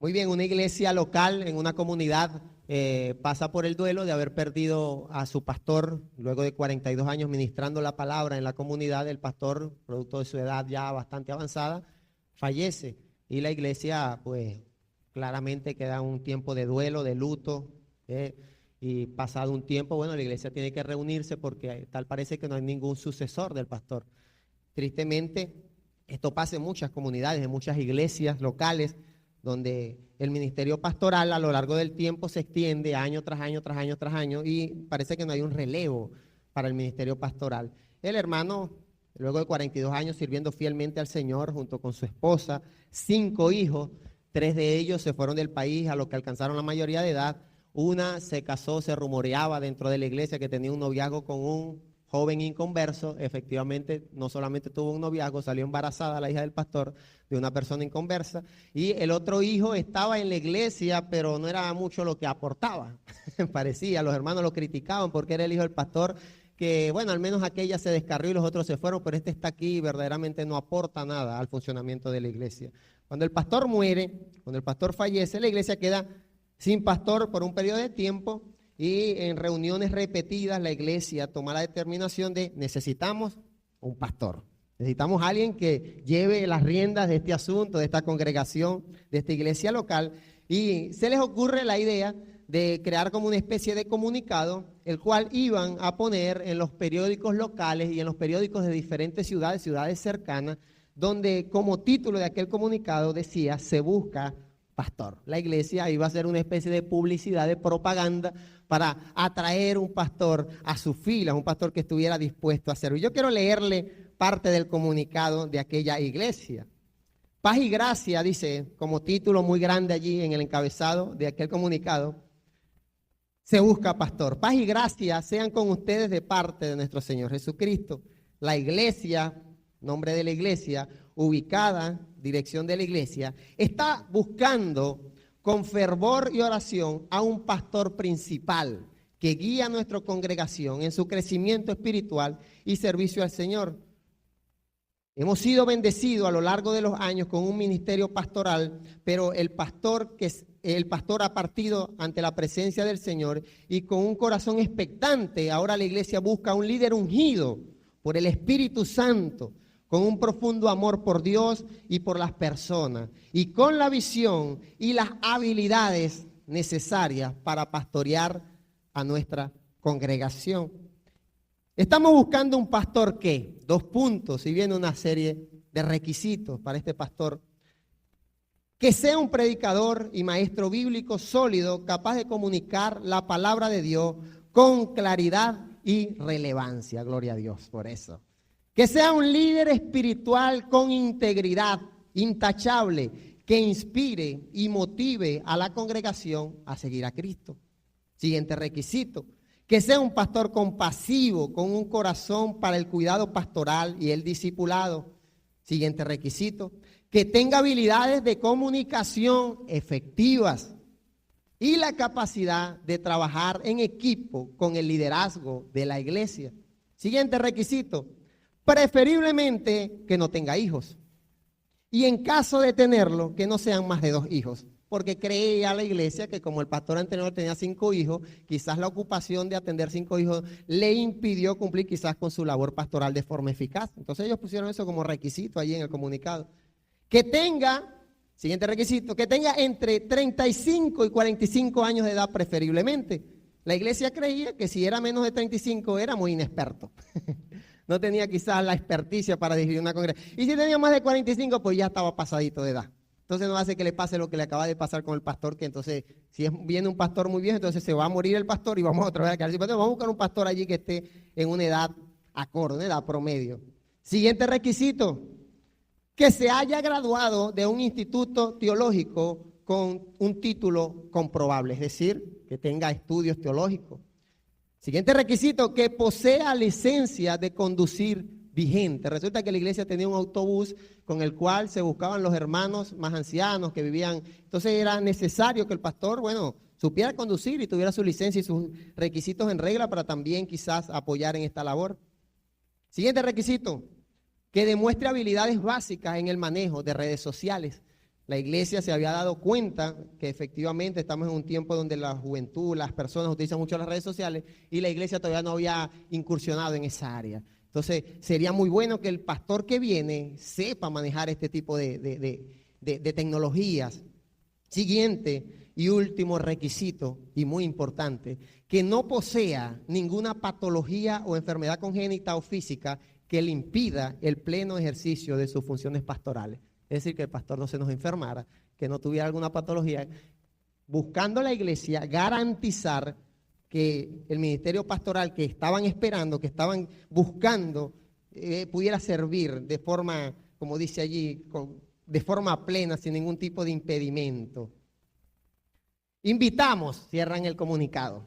Muy bien, una iglesia local en una comunidad pasa por el duelo de haber perdido a su pastor luego de 42 años ministrando la palabra en la comunidad. El pastor, producto de su edad ya bastante avanzada, fallece y la iglesia pues claramente queda un tiempo de duelo, de luto, y pasado un tiempo, bueno, la iglesia tiene que reunirse porque tal parece que no hay ningún sucesor del pastor. Tristemente, esto pasa en muchas comunidades, en muchas iglesias locales, donde el ministerio pastoral a lo largo del tiempo se extiende año tras año, tras año, tras año, y parece que no hay un relevo para el ministerio pastoral. El hermano, luego de 42 años sirviendo fielmente al Señor junto con su esposa, 5 hijos, 3 de ellos se fueron del país a lo que alcanzaron la mayoría de edad. Una se casó, se rumoreaba dentro de la iglesia que tenía un noviazgo con un joven inconverso. Efectivamente, no solamente tuvo un noviazgo, salió embarazada la hija del pastor de una persona inconversa, y el otro hijo estaba en la iglesia, pero no era mucho lo que aportaba, parecía, los hermanos lo criticaban porque era el hijo del pastor, que bueno, al menos aquella se descarrió y los otros se fueron, pero este está aquí y verdaderamente no aporta nada al funcionamiento de la iglesia. Cuando el pastor muere, cuando el pastor fallece, la iglesia queda sin pastor por un periodo de tiempo. Y en reuniones repetidas la iglesia toma la determinación de necesitamos un pastor. Necesitamos a alguien que lleve las riendas de este asunto, de esta congregación, de esta iglesia local. Y se les ocurre la idea de crear como una especie de comunicado, el cual iban a poner en los periódicos locales y en los periódicos de diferentes ciudades, ciudades cercanas, donde como título de aquel comunicado decía, se busca pastor. La iglesia iba a hacer una especie de publicidad, de propaganda para atraer un pastor a sus filas, un pastor que estuviera dispuesto a servir. Yo quiero leerle parte del comunicado de aquella iglesia. Paz y gracia, dice, como título muy grande allí en el encabezado de aquel comunicado, se busca pastor. Paz y gracia sean con ustedes de parte de nuestro Señor Jesucristo. La iglesia, nombre de la iglesia, ubicada, dirección de la iglesia, está buscando con fervor y oración a un pastor principal que guía a nuestra congregación en su crecimiento espiritual y servicio al Señor. Hemos sido bendecidos a lo largo de los años con un ministerio pastoral, pero el pastor ha partido ante la presencia del Señor y con un corazón expectante. Ahora la iglesia busca un líder ungido por el Espíritu Santo, con un profundo amor por Dios y por las personas, y con la visión y las habilidades necesarias para pastorear a nuestra congregación. Estamos buscando un pastor que, 2 puntos, y viene una serie de requisitos para este pastor, que sea un predicador y maestro bíblico sólido, capaz de comunicar la palabra de Dios con claridad y relevancia. Gloria a Dios por eso. Que sea un líder espiritual con integridad, intachable, que inspire y motive a la congregación a seguir a Cristo. Siguiente requisito, que sea un pastor compasivo, con un corazón para el cuidado pastoral y el discipulado. Siguiente requisito, que tenga habilidades de comunicación efectivas y la capacidad de trabajar en equipo con el liderazgo de la iglesia. Siguiente requisito, preferiblemente que no tenga hijos. Y en caso de tenerlo, que no sean más de 2 hijos. Porque creía la iglesia que como el pastor anterior tenía 5 hijos, quizás la ocupación de atender 5 hijos le impidió cumplir quizás con su labor pastoral de forma eficaz. Entonces ellos pusieron eso como requisito allí en el comunicado. Que tenga, siguiente requisito, que tenga entre 35 y 45 años de edad preferiblemente. La iglesia creía que si era menos de 35 era muy inexperto. No tenía quizás la experticia para dirigir una congregación. Y si tenía más de 45, pues ya estaba pasadito de edad. Entonces no hace que le pase lo que le acaba de pasar con el pastor, que entonces, si viene un pastor muy viejo, entonces se va a morir el pastor y vamos otra vez a quedar sin pastor. Vamos a buscar un pastor allí que esté en una edad acorde, una edad promedio. Siguiente requisito, que se haya graduado de un instituto teológico con un título comprobable, es decir, que tenga estudios teológicos. Siguiente requisito, que posea licencia de conducir vigente. Resulta que la iglesia tenía un autobús con el cual se buscaban los hermanos más ancianos que vivían. Entonces era necesario que el pastor, supiera conducir y tuviera su licencia y sus requisitos en regla para también quizás apoyar en esta labor. Siguiente requisito, que demuestre habilidades básicas en el manejo de redes sociales. La iglesia se había dado cuenta que efectivamente estamos en un tiempo donde la juventud, las personas utilizan mucho las redes sociales y la iglesia todavía no había incursionado en esa área. Entonces, sería muy bueno que el pastor que viene sepa manejar este tipo de tecnologías. Siguiente y último requisito, y muy importante, que no posea ninguna patología o enfermedad congénita o física que le impida el pleno ejercicio de sus funciones pastorales. Es decir, que el pastor no se nos enfermara, que no tuviera alguna patología, buscando la iglesia garantizar que el ministerio pastoral que estaban esperando, que estaban buscando, pudiera servir de forma, como dice allí, de forma plena, sin ningún tipo de impedimento. Invitamos, cierran el comunicado,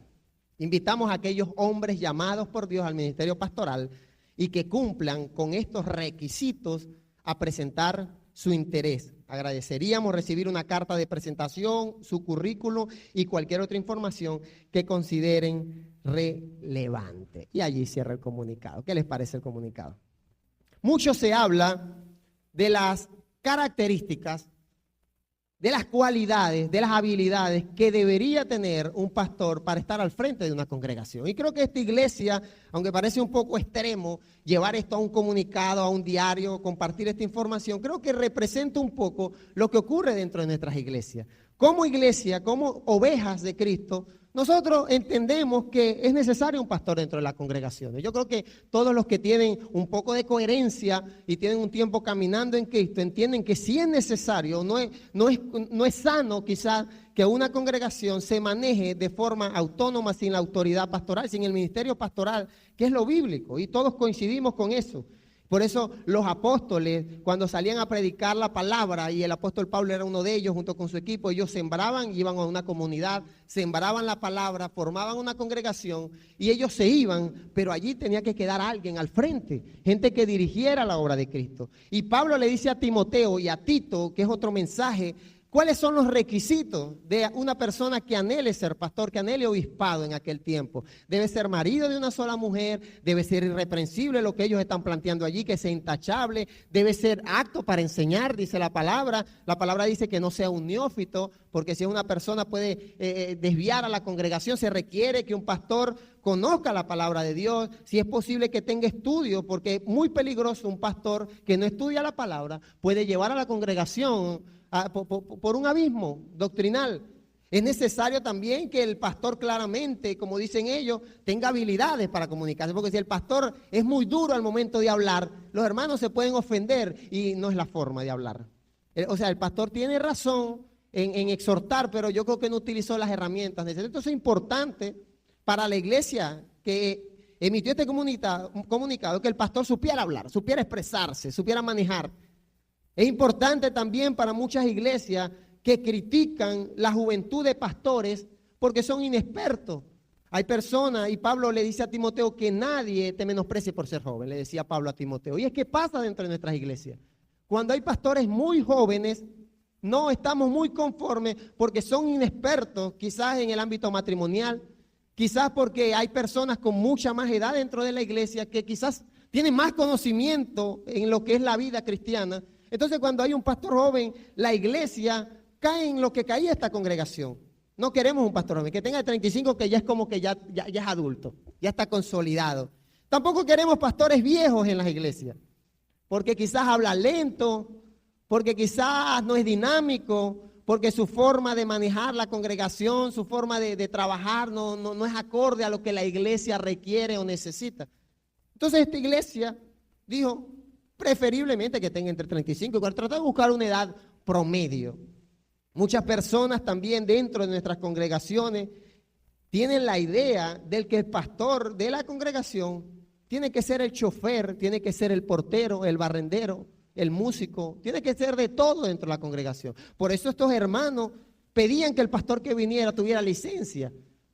invitamos a aquellos hombres llamados por Dios al ministerio pastoral y que cumplan con estos requisitos a presentar su interés. Agradeceríamos recibir una carta de presentación, su currículo y cualquier otra información que consideren relevante. Y allí cierra el comunicado. ¿Qué les parece el comunicado? Mucho se habla de las características, de las cualidades, de las habilidades que debería tener un pastor para estar al frente de una congregación. Y creo que esta iglesia, aunque parece un poco extremo, llevar esto a un comunicado, a un diario, compartir esta información, creo que representa un poco lo que ocurre dentro de nuestras iglesias. Como iglesia, como ovejas de Cristo, nosotros entendemos que es necesario un pastor dentro de las congregaciones. Yo creo que todos los que tienen un poco de coherencia y tienen un tiempo caminando en Cristo entienden que si es necesario, no es sano quizás que una congregación se maneje de forma autónoma sin la autoridad pastoral, sin el ministerio pastoral, que es lo bíblico, y todos coincidimos con eso. Por eso los apóstoles, cuando salían a predicar la palabra, y el apóstol Pablo era uno de ellos junto con su equipo, ellos sembraban, iban a una comunidad, sembraban la palabra, formaban una congregación y ellos se iban, pero allí tenía que quedar alguien al frente, gente que dirigiera la obra de Cristo. Y Pablo le dice a Timoteo y a Tito, que es otro mensaje, ¿cuáles son los requisitos de una persona que anhele ser pastor, que anhele obispado en aquel tiempo? Debe ser marido de una sola mujer, debe ser irreprensible lo que ellos están planteando allí, que sea intachable, debe ser apto para enseñar, dice la palabra. La palabra dice que no sea un neófito, porque si una persona puede desviar a la congregación, se requiere que un pastor conozca la palabra de Dios, si es posible que tenga estudio, porque es muy peligroso un pastor que no estudia la palabra, puede llevar a la congregación por un abismo doctrinal. Es necesario también que el pastor claramente, como dicen ellos, tenga habilidades para comunicarse, porque si el pastor es muy duro al momento de hablar, los hermanos se pueden ofender y no es la forma de hablar. O sea, el pastor tiene razón en exhortar, pero yo creo que no utilizó las herramientas necesarias. Entonces es importante para la iglesia que emitió este comunicado que el pastor supiera hablar, supiera expresarse, supiera manejar. Es importante también para muchas iglesias que critican la juventud de pastores porque son inexpertos. Hay personas, y Pablo le dice a Timoteo que nadie te menosprecie por ser joven, le decía Pablo a Timoteo. Y es que pasa dentro de nuestras iglesias. Cuando hay pastores muy jóvenes, no estamos muy conformes porque son inexpertos, quizás en el ámbito matrimonial, quizás porque hay personas con mucha más edad dentro de la iglesia que quizás tienen más conocimiento en lo que es la vida cristiana. Entonces, cuando hay un pastor joven, la iglesia cae en lo que caía esta congregación. No queremos un pastor joven que tenga 35, que ya es como que ya es adulto, ya está consolidado. Tampoco queremos pastores viejos en las iglesias, porque quizás habla lento, porque quizás no es dinámico, porque su forma de manejar la congregación, su forma de trabajar no es acorde a lo que la iglesia requiere o necesita. Entonces, esta iglesia dijo, preferiblemente que tenga entre 35 y 40, tratar de buscar una edad promedio. Muchas personas también dentro de nuestras congregaciones tienen la idea del que el pastor de la congregación tiene que ser el chofer, tiene que ser el portero, el barrendero, el músico, tiene que ser de todo dentro de la congregación. Por eso estos hermanos pedían que el pastor que viniera tuviera licencia,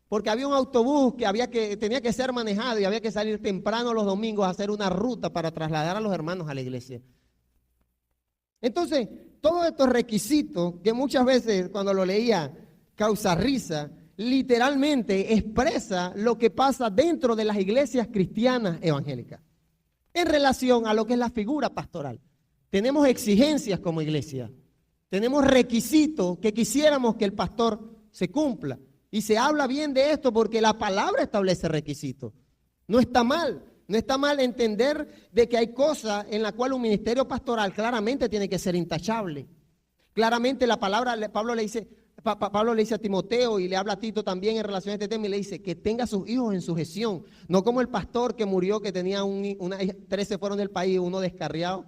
porque había un autobús que tenía que ser manejado y había que salir temprano los domingos a hacer una ruta para trasladar a los hermanos a la iglesia. Entonces, todos estos requisitos que muchas veces cuando lo leía causa risa, literalmente expresa lo que pasa dentro de las iglesias cristianas evangélicas en relación a lo que es la figura pastoral. Tenemos exigencias como iglesia. tenemos requisitos que quisiéramos que el pastor se cumpla. Y se habla bien de esto porque la palabra establece requisitos. No está mal. No está mal entender de que hay cosas en las cuales un ministerio pastoral claramente tiene que ser intachable. Claramente la palabra, Pablo le dice a Timoteo y le habla a Tito también en relación a este tema y le dice que tenga a sus hijos en sujeción. No como el pastor que murió, que tenía 13 fueron del país, uno descarriado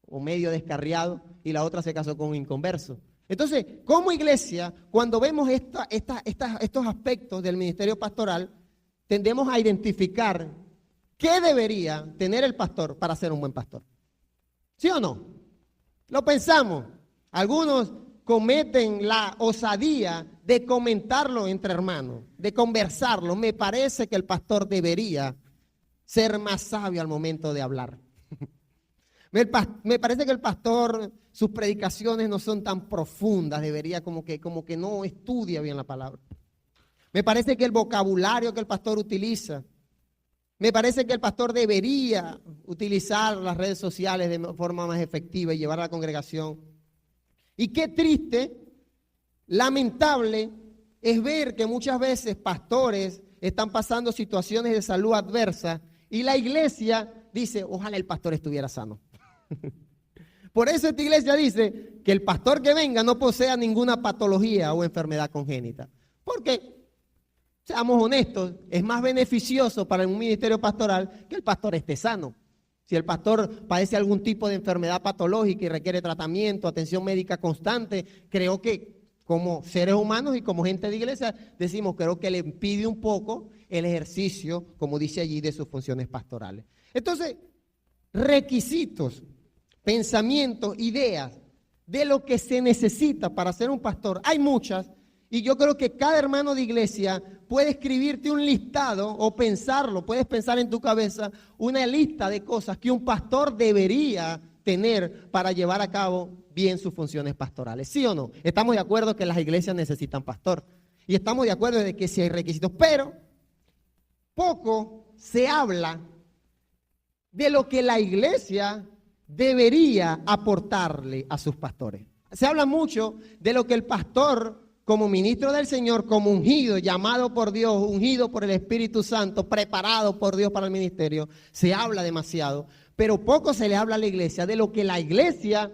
o medio descarriado y la otra se casó con un inconverso. Entonces, como iglesia, cuando vemos estos aspectos del ministerio pastoral, tendemos a identificar qué debería tener el pastor para ser un buen pastor. ¿Sí o no? Lo pensamos. Algunos cometen la osadía de comentarlo entre hermanos, de conversarlo. Me parece que el pastor debería ser más sabio al momento de hablar. Me parece que el pastor, sus predicaciones no son tan profundas, debería como que no estudia bien la palabra. Me parece que el vocabulario que el pastor utiliza, me parece que el pastor debería utilizar las redes sociales de forma más efectiva y llevar a la congregación. Y qué triste, lamentable, es ver que muchas veces pastores están pasando situaciones de salud adversa y la iglesia dice, ojalá el pastor estuviera sano. Por eso esta iglesia dice que el pastor que venga no posea ninguna patología o enfermedad congénita. Porque, seamos honestos, es más beneficioso para un ministerio pastoral que el pastor esté sano. Si el pastor padece algún tipo de enfermedad patológica y requiere tratamiento, atención médica constante, creo que como seres humanos y como gente de iglesia decimos, creo que le impide un poco el ejercicio, como dice allí, de sus funciones pastorales. Entonces, requisitos, pensamientos, ideas de lo que se necesita para ser un pastor, hay muchas. Y yo creo que cada hermano de iglesia puede escribirte un listado o pensarlo, puedes pensar en tu cabeza una lista de cosas que un pastor debería tener para llevar a cabo bien sus funciones pastorales. ¿Sí o no? Estamos de acuerdo que las iglesias necesitan pastor y estamos de acuerdo de que sí hay requisitos, pero poco se habla de lo que la iglesia debería aportarle a sus pastores. Se habla mucho de lo que el pastor, como ministro del Señor, como ungido, llamado por Dios, ungido por el Espíritu Santo, preparado por Dios para el ministerio, se habla demasiado, pero poco se le habla a la iglesia de lo que la iglesia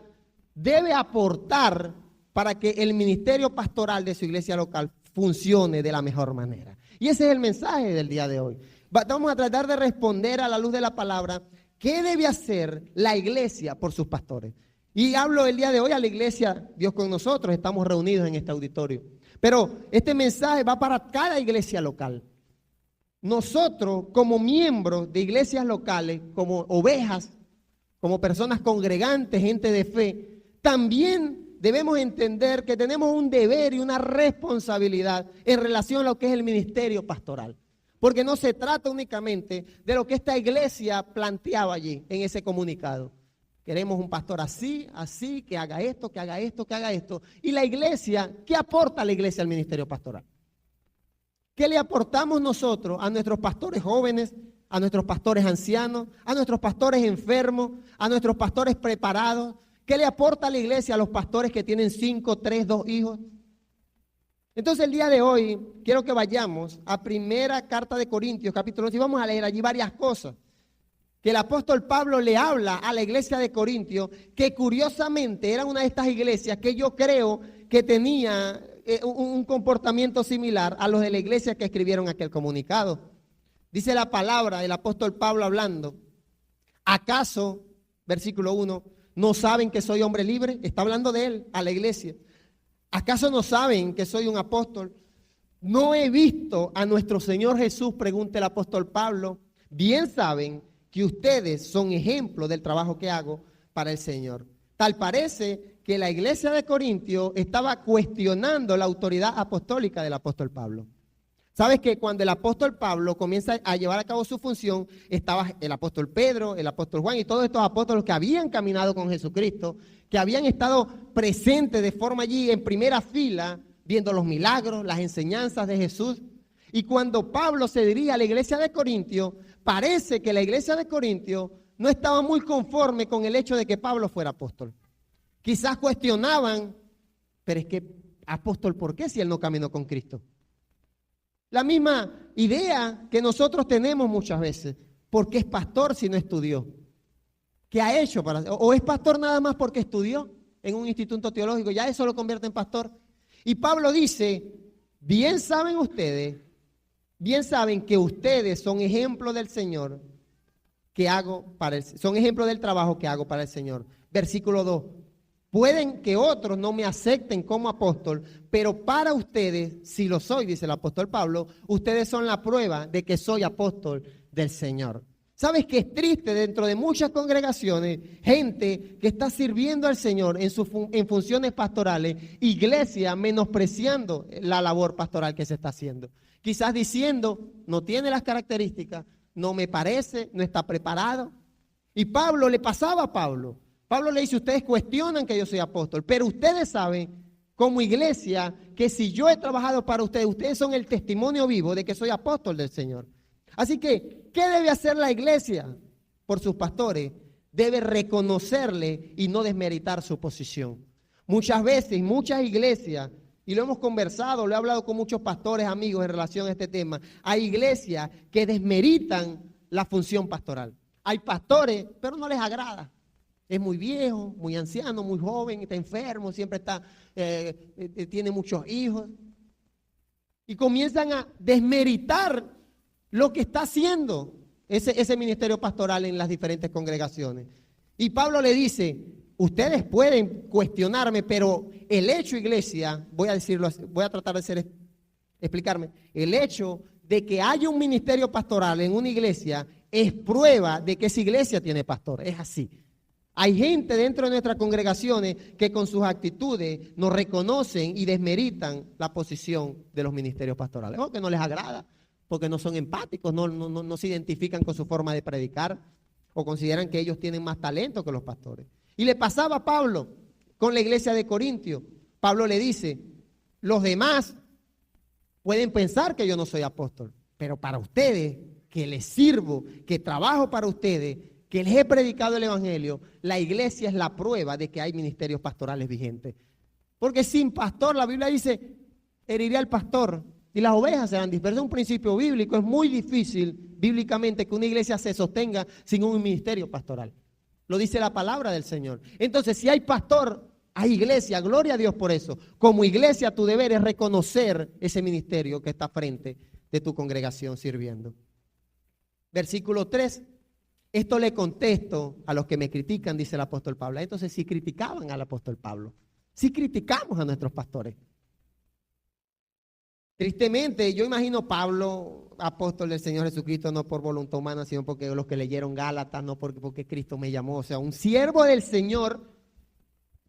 debe aportar para que el ministerio pastoral de su iglesia local funcione de la mejor manera. Y ese es el mensaje del día de hoy. Vamos a tratar de responder a la luz de la palabra, ¿qué debe hacer la iglesia por sus pastores? Y hablo el día de hoy a la iglesia, Dios con nosotros, estamos reunidos en este auditorio. Pero este mensaje va para cada iglesia local. Nosotros, como miembros de iglesias locales, como ovejas, como personas congregantes, gente de fe, también debemos entender que tenemos un deber y una responsabilidad en relación a lo que es el ministerio pastoral. Porque no se trata únicamente de lo que esta iglesia planteaba allí en ese comunicado. Queremos un pastor así, que haga esto, que haga esto, que haga esto. Y la iglesia, ¿qué aporta la iglesia al ministerio pastoral? ¿Qué le aportamos nosotros a nuestros pastores jóvenes, a nuestros pastores ancianos, a nuestros pastores enfermos, a nuestros pastores preparados? ¿Qué le aporta a la iglesia a los pastores que tienen 5, 3, 2 hijos? Entonces el día de hoy quiero que vayamos a primera carta de Corintios, capítulo 11, y vamos a leer allí varias cosas que el apóstol Pablo le habla a la iglesia de Corintios, que curiosamente era una de estas iglesias que yo creo que tenía un comportamiento similar a los de la iglesia que escribieron aquel comunicado. Dice la palabra del apóstol Pablo hablando, ¿acaso, versículo 1, no saben que soy hombre libre? Está hablando de él, a la iglesia. ¿Acaso no saben que soy un apóstol? ¿No he visto a nuestro Señor Jesús?, pregunta el apóstol Pablo. Bien saben que ustedes son ejemplo del trabajo que hago para el Señor. Tal parece que la iglesia de Corintios estaba cuestionando la autoridad apostólica del apóstol Pablo. Sabes que cuando el apóstol Pablo comienza a llevar a cabo su función, estaba el apóstol Pedro, el apóstol Juan y todos estos apóstoles que habían caminado con Jesucristo, que habían estado presentes de forma allí en primera fila, viendo los milagros, las enseñanzas de Jesús. Y cuando Pablo se dirige a la iglesia de Corintios, parece que la iglesia de Corintios no estaba muy conforme con el hecho de que Pablo fuera apóstol. Quizás cuestionaban, pero es que, apóstol, ¿por qué si él no caminó con Cristo? La misma idea que nosotros tenemos muchas veces. ¿Por qué es pastor si no estudió? ¿Qué ha hecho para o es pastor nada más porque estudió en un instituto teológico? Ya eso lo convierte en pastor. Y Pablo dice, bien saben ustedes, bien saben que ustedes son ejemplo del Señor que hago para son ejemplo del trabajo que hago para el Señor. Versículo 2. Pueden que otros no me acepten como apóstol, pero para ustedes, si lo soy, dice el apóstol Pablo, ustedes son la prueba de que soy apóstol del Señor. ¿Sabes que es triste dentro de muchas congregaciones, gente que está sirviendo al Señor en funciones pastorales, iglesia menospreciando la labor pastoral que se está haciendo? Quizás diciendo, no tiene las características, no me parece, no está preparado. Y Pablo le pasaba a Pablo. Pablo le dice, ustedes cuestionan que yo soy apóstol, pero ustedes saben como iglesia que si yo he trabajado para ustedes, ustedes son el testimonio vivo de que soy apóstol del Señor. Así que, ¿qué debe hacer la iglesia por sus pastores? Debe reconocerle y no desmeritar su posición. Muchas veces, muchas iglesias, y lo hemos conversado, lo he hablado con muchos pastores, amigos en relación a este tema, hay iglesias que desmeritan la función pastoral. Hay pastores, pero no les agrada. Es muy viejo, muy anciano, muy joven, está enfermo, siempre está, tiene muchos hijos. Y comienzan a desmeritar lo que está haciendo ese ministerio pastoral en las diferentes congregaciones. Y Pablo le dice, ustedes pueden cuestionarme, pero el hecho, iglesia, voy a decirlo, voy a tratar de explicarme, el hecho de que haya un ministerio pastoral en una iglesia es prueba de que esa iglesia tiene pastor, es así. Hay gente dentro de nuestras congregaciones que con sus actitudes nos reconocen y desmeritan la posición de los ministerios pastorales, o que no les agrada, porque no son empáticos, no se identifican con su forma de predicar, o consideran que ellos tienen más talento que los pastores. Y le pasaba a Pablo con la iglesia de Corintio. Pablo le dice, los demás pueden pensar que yo no soy apóstol, pero para ustedes, que les sirvo, que trabajo para ustedes, que les he predicado el evangelio, la iglesia es la prueba de que hay ministerios pastorales vigentes. Porque sin pastor, la Biblia dice, heriré al pastor y las ovejas serán dispersas. Es un principio bíblico, es muy difícil bíblicamente que una iglesia se sostenga sin un ministerio pastoral. Lo dice la palabra del Señor. Entonces, si hay pastor, hay iglesia, gloria a Dios por eso. Como iglesia, tu deber es reconocer ese ministerio que está frente de tu congregación sirviendo. Versículo 3. Esto le contesto a los que me critican, dice el apóstol Pablo. Entonces, si criticaban al apóstol Pablo, si criticamos a nuestros pastores. Tristemente, yo imagino Pablo, apóstol del Señor Jesucristo, no por voluntad humana, sino porque los que leyeron Gálatas, no porque Cristo me llamó. O sea, un siervo del Señor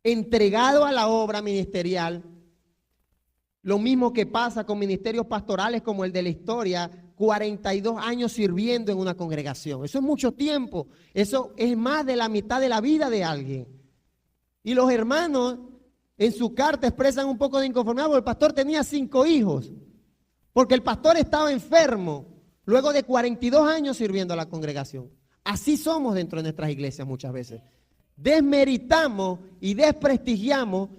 entregado a la obra ministerial. Lo mismo que pasa con ministerios pastorales como el de la historia, 42 años sirviendo en una congregación. Eso es mucho tiempo. Eso es más de la mitad de la vida de alguien. Y los hermanos en su carta expresan un poco de inconformidad porque el pastor tenía 5 hijos. Porque el pastor estaba enfermo luego de 42 años sirviendo a la congregación. Así somos dentro de nuestras iglesias muchas veces. Desmeritamos y desprestigiamos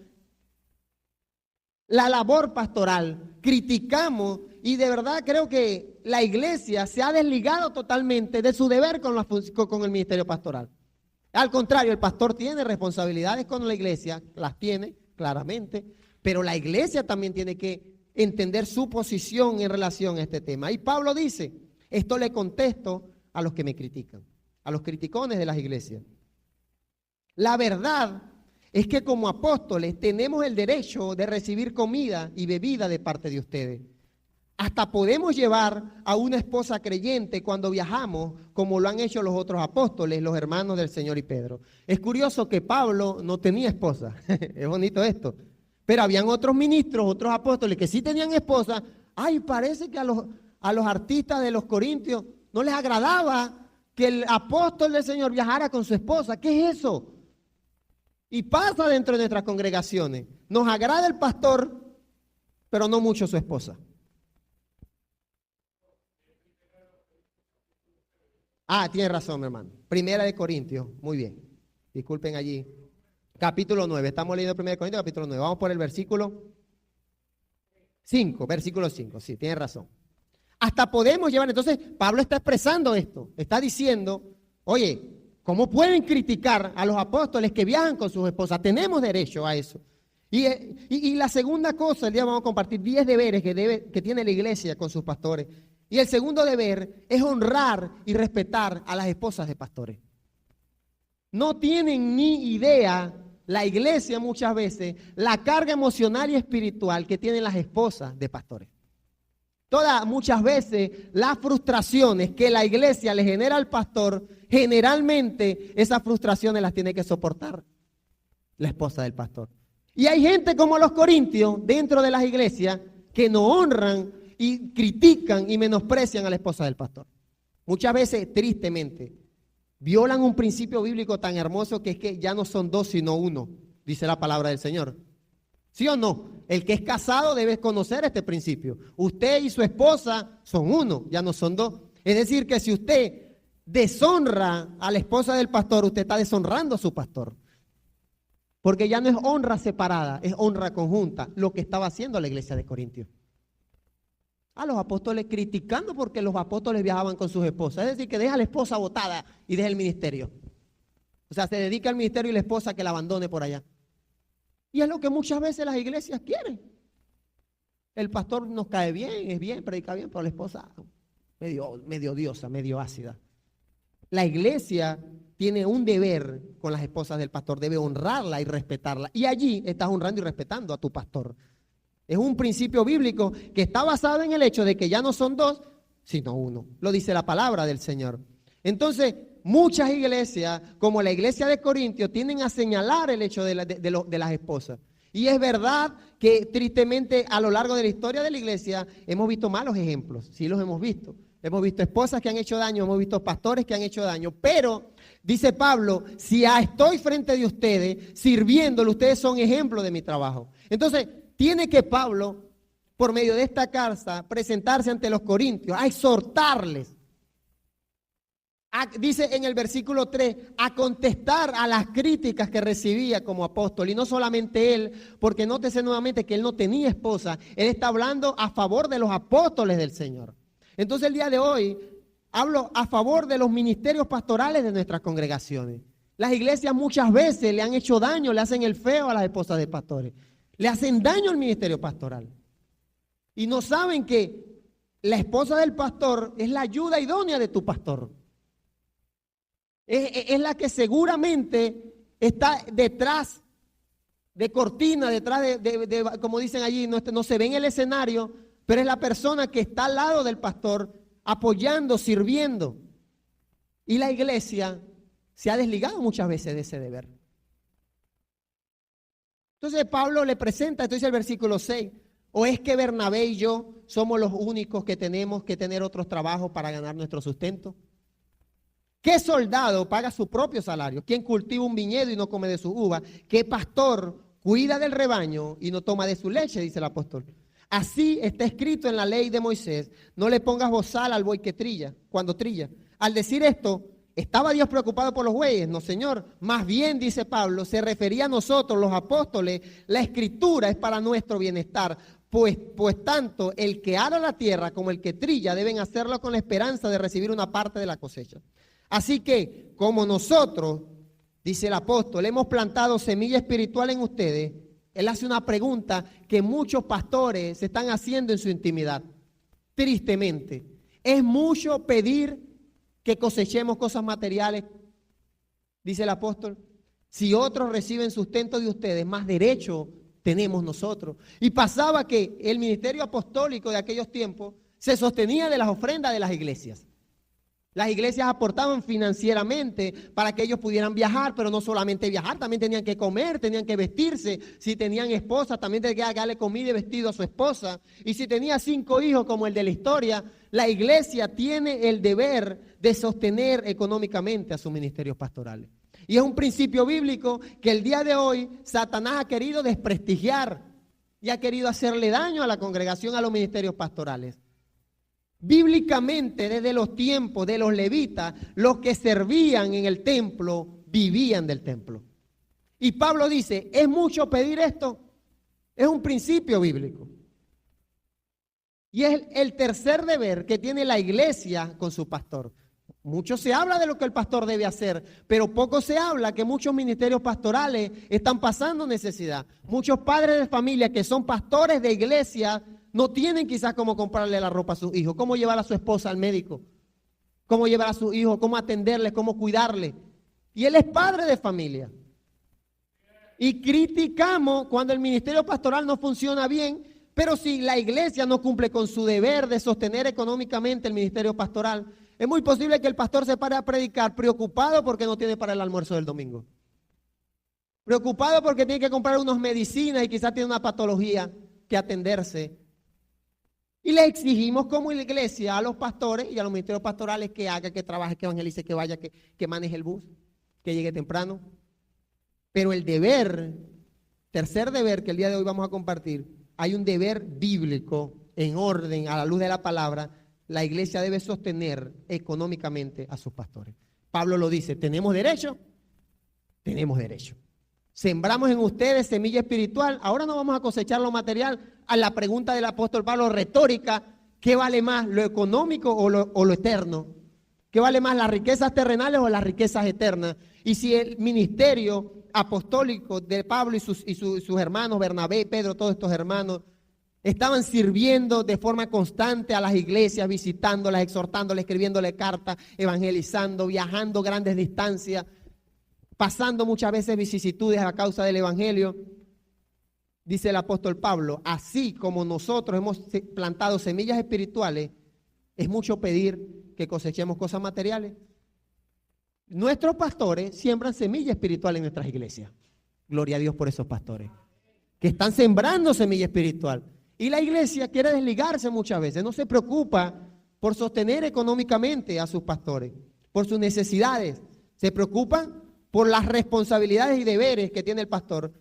la labor pastoral, criticamos y de verdad creo que la iglesia se ha desligado totalmente de su deber con el ministerio pastoral. Al contrario, el pastor tiene responsabilidades con la iglesia, las tiene claramente, pero la iglesia también tiene que entender su posición en relación a este tema. Y Pablo dice, esto le contesto a los que me critican, a los criticones de las iglesias. La verdad es que como apóstoles tenemos el derecho de recibir comida y bebida de parte de ustedes. Hasta podemos llevar a una esposa creyente cuando viajamos, como lo han hecho los otros apóstoles, los hermanos del Señor y Pedro. Es curioso que Pablo no tenía esposa. Es bonito esto. Pero habían otros ministros, otros apóstoles que sí tenían esposa. Ay, parece que a los artistas de los corintios no les agradaba que el apóstol del Señor viajara con su esposa. ¿Qué es eso? Y pasa dentro de nuestras congregaciones. Nos agrada el pastor, pero no mucho su esposa. Ah, tiene razón, mi hermano. Primera de Corintios. Muy bien. Disculpen allí. Capítulo 9. Estamos leyendo 1 Corintios, capítulo 9. Vamos por el versículo 5. Versículo 5. Sí, tiene razón. Hasta podemos llevar. Entonces, Pablo está expresando esto. Está diciendo, oye, ¿cómo pueden criticar a los apóstoles que viajan con sus esposas? Tenemos derecho a eso. Y la segunda cosa, el día vamos a compartir 10 deberes que tiene la iglesia con sus pastores. Y el segundo deber es honrar y respetar a las esposas de pastores. No tienen ni idea la iglesia muchas veces la carga emocional y espiritual que tienen las esposas de pastores. Muchas veces las frustraciones que la iglesia le genera al pastor, generalmente esas frustraciones las tiene que soportar la esposa del pastor. Y hay gente como los corintios dentro de las iglesias que no honran y critican y menosprecian a la esposa del pastor. Muchas veces, tristemente, violan un principio bíblico tan hermoso que es que ya no son dos sino uno, dice la palabra del Señor. ¿Sí o no? El que es casado debe conocer este principio. Usted y su esposa son uno, ya no son dos. Es decir, que si usted deshonra a la esposa del pastor, usted está deshonrando a su pastor. Porque ya no es honra separada, es honra conjunta, lo que estaba haciendo la iglesia de Corintios. A los apóstoles criticando porque los apóstoles viajaban con sus esposas. Es decir, que deja a la esposa botada y deja el ministerio. O sea, se dedica al ministerio y la esposa que la abandone por allá. Y es lo que muchas veces las iglesias quieren. El pastor nos cae bien, es bien, predica bien, pero la esposa medio odiosa, medio ácida. La iglesia tiene un deber con las esposas del pastor, debe honrarla y respetarla. Y allí estás honrando y respetando a tu pastor. Es un principio bíblico que está basado en el hecho de que ya no son dos, sino uno. Lo dice la palabra del Señor. Entonces, muchas iglesias, como la iglesia de Corintios, tienden a señalar el hecho de las esposas. Y es verdad que tristemente a lo largo de la historia de la iglesia hemos visto malos ejemplos, sí los hemos visto. Hemos visto esposas que han hecho daño, hemos visto pastores que han hecho daño, pero dice Pablo, si estoy frente de ustedes, sirviéndole, ustedes son ejemplo de mi trabajo. Entonces, tiene que Pablo, por medio de esta carta, presentarse ante los corintios, a exhortarles. Dice en el versículo 3, a contestar a las críticas que recibía como apóstol. Y no solamente él, porque nótese nuevamente que él no tenía esposa. Él está hablando a favor de los apóstoles del Señor. Entonces el día de hoy hablo a favor de los ministerios pastorales de nuestras congregaciones. Las iglesias muchas veces le han hecho daño, le hacen el feo a las esposas de pastores. Le hacen daño al ministerio pastoral. Y no saben que la esposa del pastor es la ayuda idónea de tu pastor. Es la que seguramente está detrás de cortina, detrás de como dicen allí, no se ve en el escenario, pero es la persona que está al lado del pastor, apoyando, sirviendo. Y la iglesia se ha desligado muchas veces de ese deber. Entonces Pablo le presenta, esto dice el versículo 6, ¿o es que Bernabé y yo somos los únicos que tenemos que tener otros trabajos para ganar nuestro sustento? ¿Qué soldado paga su propio salario? ¿Quién cultiva un viñedo y no come de sus uvas? ¿Qué pastor cuida del rebaño y no toma de su leche? Dice el apóstol. Así está escrito en la ley de Moisés, no le pongas bozal al buey que trilla, cuando trilla. Al decir esto, ¿estaba Dios preocupado por los bueyes? No, Señor. Más bien, dice Pablo, se refería a nosotros, los apóstoles, la escritura es para nuestro bienestar. Pues tanto el que ara la tierra como el que trilla deben hacerlo con la esperanza de recibir una parte de la cosecha. Así que, como nosotros, dice el apóstol, hemos plantado semilla espiritual en ustedes, él hace una pregunta que muchos pastores se están haciendo en su intimidad. Tristemente, ¿es mucho pedir que cosechemos cosas materiales? Dice el apóstol. Si otros reciben sustento de ustedes, más derecho tenemos nosotros. Y pasaba que el ministerio apostólico de aquellos tiempos se sostenía de las ofrendas de las iglesias. Las iglesias aportaban financieramente para que ellos pudieran viajar, pero no solamente viajar, también tenían que comer, tenían que vestirse. Si tenían esposa, también tenían que darle comida y vestido a su esposa. Y si tenía 5 hijos, como el de la historia, la iglesia tiene el deber de sostener económicamente a sus ministerios pastorales. Y es un principio bíblico que el día de hoy Satanás ha querido desprestigiar y ha querido hacerle daño a la congregación, a los ministerios pastorales. Bíblicamente, desde los tiempos de los levitas, los que servían en el templo vivían del templo. Y Pablo dice, ¿es mucho pedir esto? Es un principio bíblico. Y es el tercer deber que tiene la iglesia con su pastor. Mucho se habla de lo que el pastor debe hacer, pero poco se habla que muchos ministerios pastorales están pasando necesidad. Muchos padres de familia que son pastores de iglesia no tienen quizás cómo comprarle la ropa a sus hijos, cómo llevar a su esposa al médico, cómo llevar a sus hijos, cómo atenderles, cómo cuidarles. Y él es padre de familia. Y criticamos cuando el ministerio pastoral no funciona bien, pero si la iglesia no cumple con su deber de sostener económicamente el ministerio pastoral, es muy posible que el pastor se pare a predicar preocupado porque no tiene para el almuerzo del domingo. Preocupado porque tiene que comprar unas medicinas y quizás tiene una patología que atenderse. Y le exigimos como iglesia a los pastores y a los ministerios pastorales que haga, que trabaje, que evangelice, que vaya, que maneje el bus, que llegue temprano. Pero el deber, tercer deber que el día de hoy vamos a compartir, hay un deber bíblico en orden a la luz de la palabra. La iglesia debe sostener económicamente a sus pastores. Pablo lo dice, ¿tenemos derecho? Tenemos derecho. Sembramos en ustedes semilla espiritual, ahora no vamos a cosechar lo material. A la pregunta del apóstol Pablo retórica, ¿qué vale más, lo económico o lo eterno? ¿Qué vale más, las riquezas terrenales o las riquezas eternas? Y si el ministerio apostólico de Pablo y sus hermanos, Bernabé, Pedro, todos estos hermanos, estaban sirviendo de forma constante a las iglesias, visitándolas, exhortándolas, escribiéndole cartas, evangelizando, viajando grandes distancias, pasando muchas veces vicisitudes a causa del evangelio. Dice el apóstol Pablo, así como nosotros hemos plantado semillas espirituales, es mucho pedir que cosechemos cosas materiales. Nuestros pastores siembran semilla espiritual en nuestras iglesias. Gloria a Dios por esos pastores que están sembrando semilla espiritual. Y la iglesia quiere desligarse muchas veces, no se preocupa por sostener económicamente a sus pastores, por sus necesidades. Se preocupan por las responsabilidades y deberes que tiene el pastor.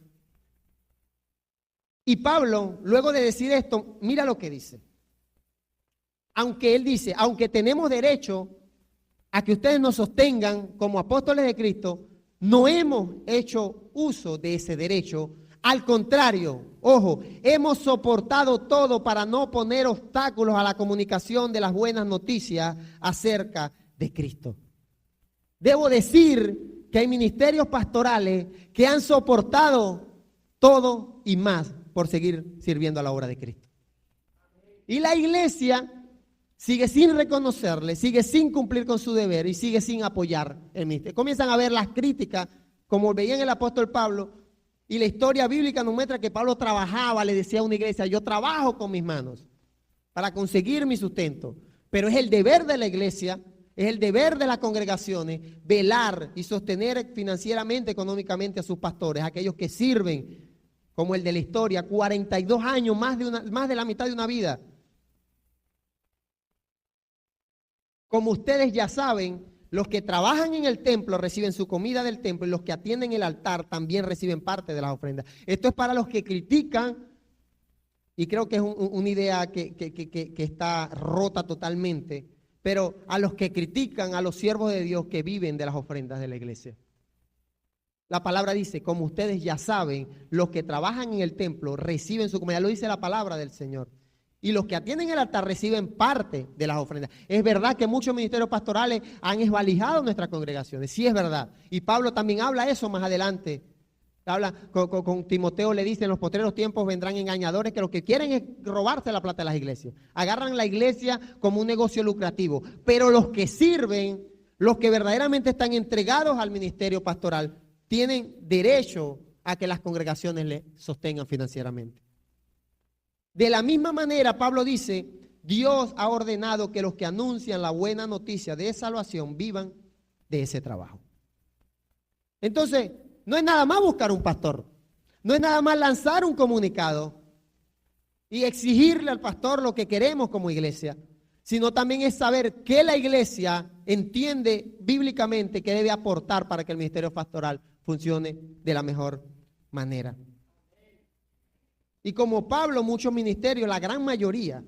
Y Pablo, luego de decir esto, mira lo que dice. Aunque él dice, aunque tenemos derecho a que ustedes nos sostengan como apóstoles de Cristo, no hemos hecho uso de ese derecho. Al contrario, ojo, hemos soportado todo para no poner obstáculos a la comunicación de las buenas noticias acerca de Cristo. Debo decir que hay ministerios pastorales que han soportado todo y más por seguir sirviendo a la obra de Cristo. Y la iglesia sigue sin reconocerle, sigue sin cumplir con su deber y sigue sin apoyar el ministerio. Comienzan a ver las críticas, como veían el apóstol Pablo, y la historia bíblica nos muestra que Pablo trabajaba, le decía a una iglesia, yo trabajo con mis manos para conseguir mi sustento, pero es el deber de la iglesia, es el deber de las congregaciones, velar y sostener financieramente, económicamente a sus pastores, aquellos que sirven, como el de la historia, 42 años, más de la mitad de una vida. Como ustedes ya saben, los que trabajan en el templo reciben su comida del templo y los que atienden el altar también reciben parte de las ofrendas. Esto es para los que critican, y creo que es una idea que está rota totalmente, pero a los que critican a los siervos de Dios que viven de las ofrendas de la iglesia. La palabra dice, como ustedes ya saben, los que trabajan en el templo reciben su comida, lo dice la palabra del Señor. Y los que atienden el altar reciben parte de las ofrendas. Es verdad que muchos ministerios pastorales han esvalijado nuestras congregaciones, sí es verdad. Y Pablo también habla eso más adelante. Habla con Timoteo, le dice, en los postreros tiempos vendrán engañadores que lo que quieren es robarse la plata de las iglesias. Agarran la iglesia como un negocio lucrativo. Pero los que sirven, los que verdaderamente están entregados al ministerio pastoral, tienen derecho a que las congregaciones le sostengan financieramente. De la misma manera, Pablo dice, Dios ha ordenado que los que anuncian la buena noticia de salvación vivan de ese trabajo. Entonces, no es nada más buscar un pastor, no es nada más lanzar un comunicado y exigirle al pastor lo que queremos como iglesia, sino también es saber qué la iglesia entiende bíblicamente que debe aportar para que el ministerio pastoral funcione de la mejor manera. Y como Pablo, muchos ministerios, la gran mayoría,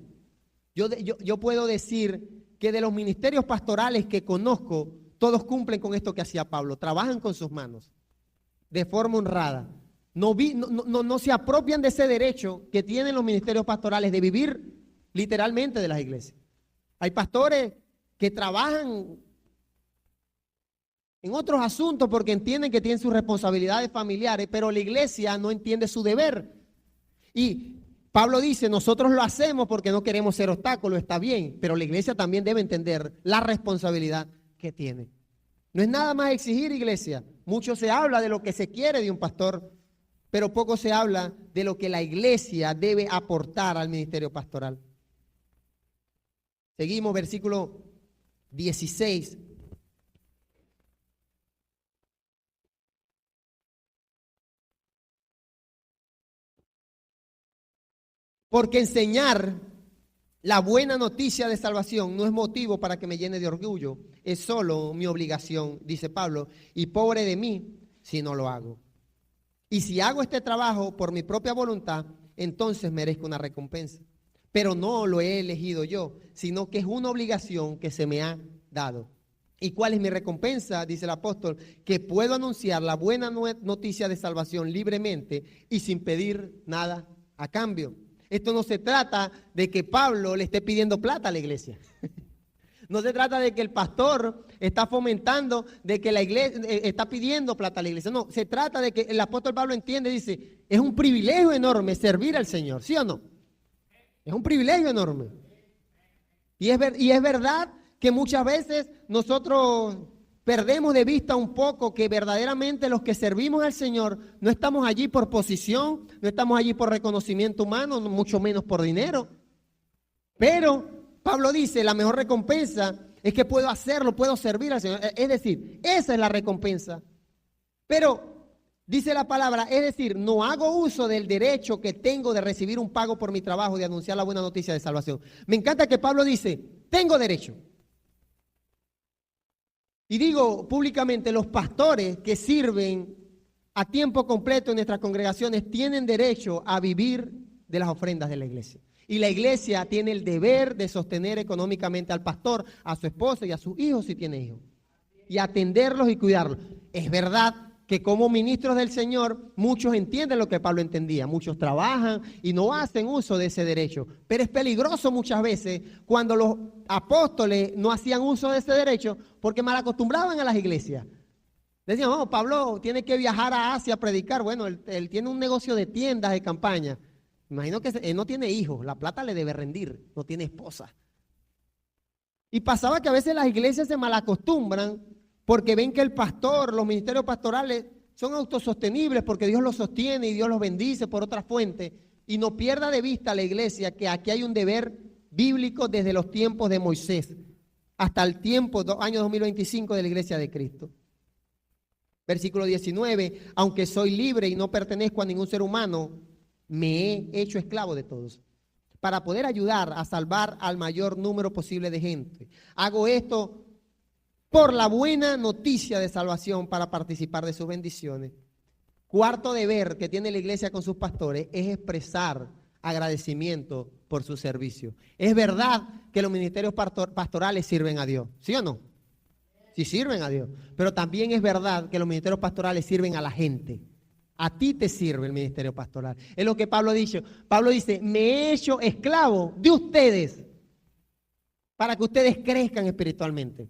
yo puedo decir que de los ministerios pastorales que conozco, todos cumplen con esto que hacía Pablo, trabajan con sus manos. de forma honrada. No se apropian de ese derecho que tienen los ministerios pastorales de vivir literalmente de las iglesias. Hay pastores que trabajan en otros asuntos porque entienden que tienen sus responsabilidades familiares, pero la iglesia no entiende su deber. Y Pablo dice, nosotros lo hacemos porque no queremos ser obstáculo, está bien, pero la iglesia también debe entender la responsabilidad que tiene. No es nada más exigir, iglesia. Mucho se habla de lo que se quiere de un pastor, pero poco se habla de lo que la iglesia debe aportar al ministerio pastoral. Seguimos, versículo 16. Porque enseñar la buena noticia de salvación no es motivo para que me llene de orgullo, es solo mi obligación, dice Pablo, y pobre de mí si no lo hago. Y si hago este trabajo por mi propia voluntad, entonces merezco una recompensa. Pero no lo he elegido yo, sino que es una obligación que se me ha dado. ¿Y cuál es mi recompensa? Dice el apóstol, que puedo anunciar la buena noticia de salvación libremente y sin pedir nada a cambio. Esto no se trata de que Pablo le esté pidiendo plata a la iglesia. No se trata de que el pastor está fomentando, de que la iglesia está pidiendo plata a la iglesia. No, se trata de que el apóstol Pablo entiende, dice, es un privilegio enorme servir al Señor, ¿sí o no? Es un privilegio enorme. Y es verdad que muchas veces nosotros perdemos de vista un poco que verdaderamente los que servimos al Señor no estamos allí por posición, no estamos allí por reconocimiento humano, mucho menos por dinero. Pero Pablo dice, la mejor recompensa es que puedo hacerlo, puedo servir al Señor. Es decir, esa es la recompensa. Pero dice la palabra, es decir, no hago uso del derecho que tengo de recibir un pago por mi trabajo, de anunciar la buena noticia de salvación. Me encanta que Pablo dice, tengo derecho. Y digo públicamente, los pastores que sirven a tiempo completo en nuestras congregaciones tienen derecho a vivir de las ofrendas de la iglesia. Y la iglesia tiene el deber de sostener económicamente al pastor, a su esposa y a sus hijos si tiene hijos. Y atenderlos y cuidarlos. Es verdad que como ministros del Señor, muchos entienden lo que Pablo entendía. Muchos trabajan y no hacen uso de ese derecho. Pero es peligroso muchas veces cuando los apóstoles no hacían uso de ese derecho porque mal acostumbraban a las iglesias. Decían, oh, Pablo tiene que viajar a Asia a predicar. Bueno, él tiene un negocio de tiendas de campaña. Imagino que él no tiene hijos, la plata le debe rendir, no tiene esposa. Y pasaba que a veces las iglesias se malacostumbran porque ven que el pastor, los ministerios pastorales son autosostenibles porque Dios los sostiene y Dios los bendice por otra fuente. Y no pierda de vista la iglesia que aquí hay un deber bíblico desde los tiempos de Moisés hasta el tiempo, año 2025 de la iglesia de Cristo. Versículo 19, aunque soy libre y no pertenezco a ningún ser humano, me he hecho esclavo de todos para poder ayudar a salvar al mayor número posible de gente. Hago esto por la buena noticia de salvación para participar de sus bendiciones. Cuarto deber que tiene la iglesia con sus pastores es expresar agradecimiento por su servicio. Es verdad que los ministerios pastorales sirven a Dios, ¿sí o no? Sí sirven a Dios, pero también es verdad que los ministerios pastorales sirven a la gente. A ti te sirve el ministerio pastoral. Es lo que Pablo dice. Pablo dice, me he hecho esclavo de ustedes para que ustedes crezcan espiritualmente,